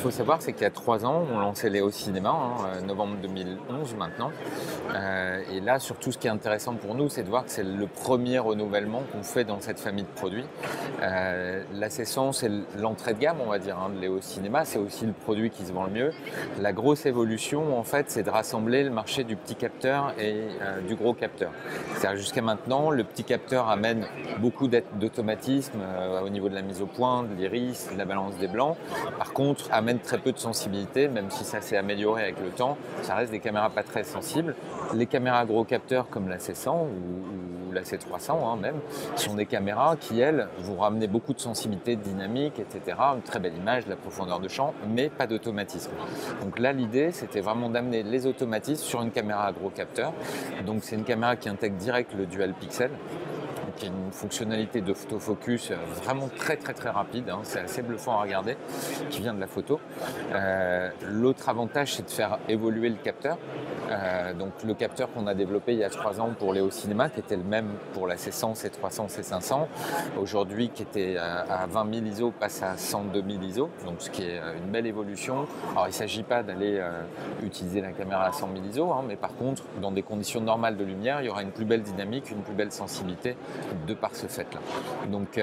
faut savoir, c'est qu'il y a 3 ans, on lançait Léo Cinéma, novembre 2011 maintenant. Et là, surtout, ce qui est intéressant pour nous, c'est de voir que c'est le premier renouvellement qu'on fait dans cette famille de produits. La Cessan, c'est l'entrée de gamme, on va dire, de Léo Cinéma. C'est aussi le produit qui se vend le mieux. La grosse évolution, en fait, c'est de rassembler le marché du petit capteur et du gros capteur. C'est-à-dire, jusqu'à maintenant, le petit capteur amène beaucoup d'automatisme au niveau de la mise au point, de l'iris, de la balance des blancs. Par contre, amène très peu de sensibilité, même si ça s'est amélioré avec le temps. Ça reste des caméras pas très sensibles. Les caméras gros capteurs comme la C100 ou la C300 même, sont des caméras qui, elles, vont ramener beaucoup de sensibilité, de dynamique, etc. Une très belle image, de la profondeur de champ, mais pas d'automatisme. Donc là, l'idée, c'était vraiment d'amener les automatismes sur une caméra à gros capteur. Donc c'est une caméra qui intègre direct le dual pixel, qui a une fonctionnalité d'autofocus vraiment très rapide, c'est assez bluffant à regarder, qui vient de la photo. L'autre avantage, c'est de faire évoluer le capteur. Donc le capteur qu'on a développé il y a 3 ans pour Léo Cinéma, qui était le même pour la C100, C300, C500, aujourd'hui qui était à 20 000 ISO, passe à 102 000 ISO, donc ce qui est une belle évolution. Alors il ne s'agit pas d'aller utiliser la caméra à 100 000 ISO, mais par contre, dans des conditions normales de lumière, il y aura une plus belle dynamique, une plus belle sensibilité de par ce fait-là. Donc,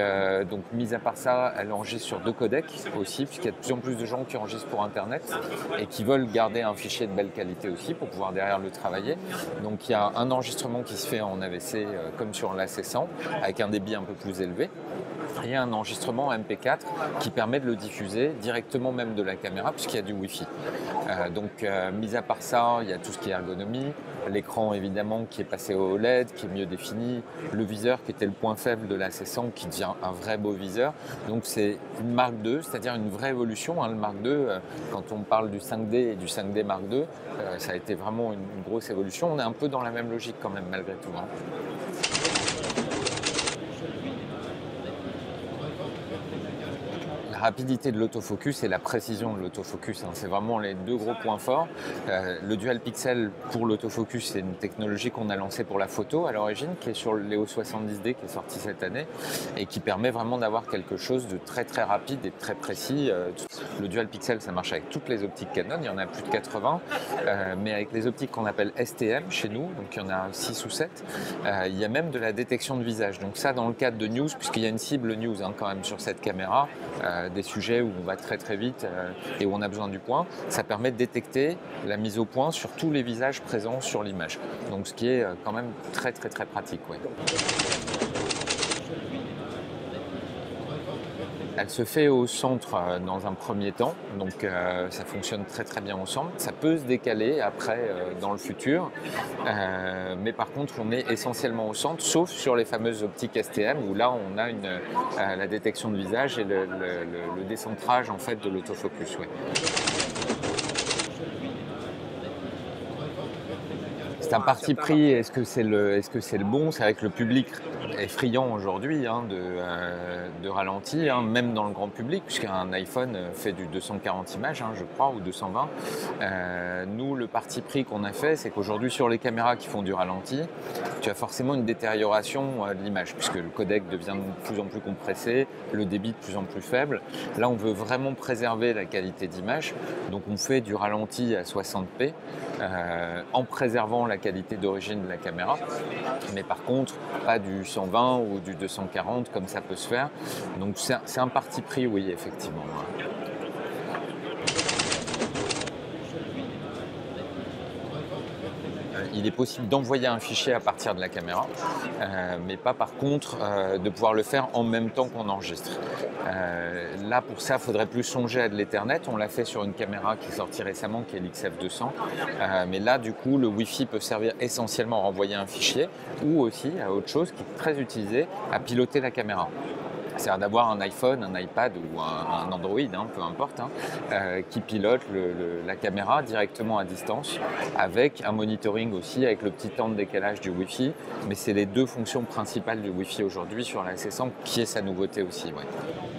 mis à part ça, elle enregistre sur 2 codecs aussi, puisqu'il y a de plus en plus de gens qui enregistrent pour Internet et qui veulent garder un fichier de belle qualité aussi pour pouvoir derrière le travailler. Donc il y a un enregistrement qui se fait en AVC comme sur la C100 avec un débit un peu plus élevé. Et un enregistrement MP4 qui permet de le diffuser directement même de la caméra puisqu'il y a du Wi-Fi. Mis à part ça, il y a tout ce qui est ergonomie, l'écran évidemment qui est passé au OLED, qui est mieux défini, le viseur qui était le point faible de la C100 qui devient un vrai beau viseur. Donc c'est une Mark II, c'est-à-dire une vraie évolution. Le Mark II, quand on parle du 5D et du 5D Mark II, ça a été vraiment une grosse évolution. On est un peu dans la même logique quand même malgré tout. La rapidité de l'autofocus et la précision de l'autofocus, c'est vraiment les 2 gros points forts. Le dual pixel pour l'autofocus, c'est une technologie qu'on a lancée pour la photo à l'origine, qui est sur le Léo 70D qui est sorti cette année et qui permet vraiment d'avoir quelque chose de très rapide et très précis. Le dual pixel, ça marche avec toutes les optiques Canon, il y en a plus de 80, mais avec les optiques qu'on appelle STM chez nous, donc il y en a 6 ou 7, il y a même de la détection de visage. Donc ça, dans le cadre de news, puisqu'il y a une cible news quand même sur cette caméra, des sujets où on va très vite et où on a besoin du point, ça permet de détecter la mise au point sur tous les visages présents sur l'image. Donc ce qui est quand même très pratique. Ouais. Elle se fait au centre dans un premier temps, donc ça fonctionne très bien au centre. Ça peut se décaler après dans le futur, mais par contre on est essentiellement au centre, sauf sur les fameuses optiques STM où là on a la détection de visage et le décentrage en fait de l'autofocus. Ouais. C'est un parti pris, est-ce que c'est le bon? C'est vrai que le public est friand aujourd'hui de ralenti, même dans le grand public, puisqu'un iPhone fait du 240 images, je crois, ou 220. Nous, le parti pris qu'on a fait, c'est qu'aujourd'hui, sur les caméras qui font du ralenti, tu as forcément une détérioration de l'image, puisque le codec devient de plus en plus compressé, le débit de plus en plus faible. Là, on veut vraiment préserver la qualité d'image, donc on fait du ralenti à 60p, en préservant la qualité d'origine de la caméra, mais par contre pas du 120 ou du 240 comme ça peut se faire. Donc c'est un parti pris, oui, effectivement. Il est possible d'envoyer un fichier à partir de la caméra, mais pas par contre de pouvoir le faire en même temps qu'on enregistre. Là, pour ça, il faudrait plus songer à de l'Ethernet. On l'a fait sur une caméra qui est sortie récemment, qui est l'XF200. Mais là, du coup, le Wi-Fi peut servir essentiellement à renvoyer un fichier ou aussi à autre chose qui est très utilisé, à piloter la caméra. C'est-à-dire d'avoir un iPhone, un iPad ou un Android, peu importe, qui pilote la caméra directement à distance avec un monitoring aussi, avec le petit temps de décalage du Wi-Fi. Mais c'est les 2 fonctions principales du Wi-Fi aujourd'hui sur la C100 qui est sa nouveauté aussi. Ouais.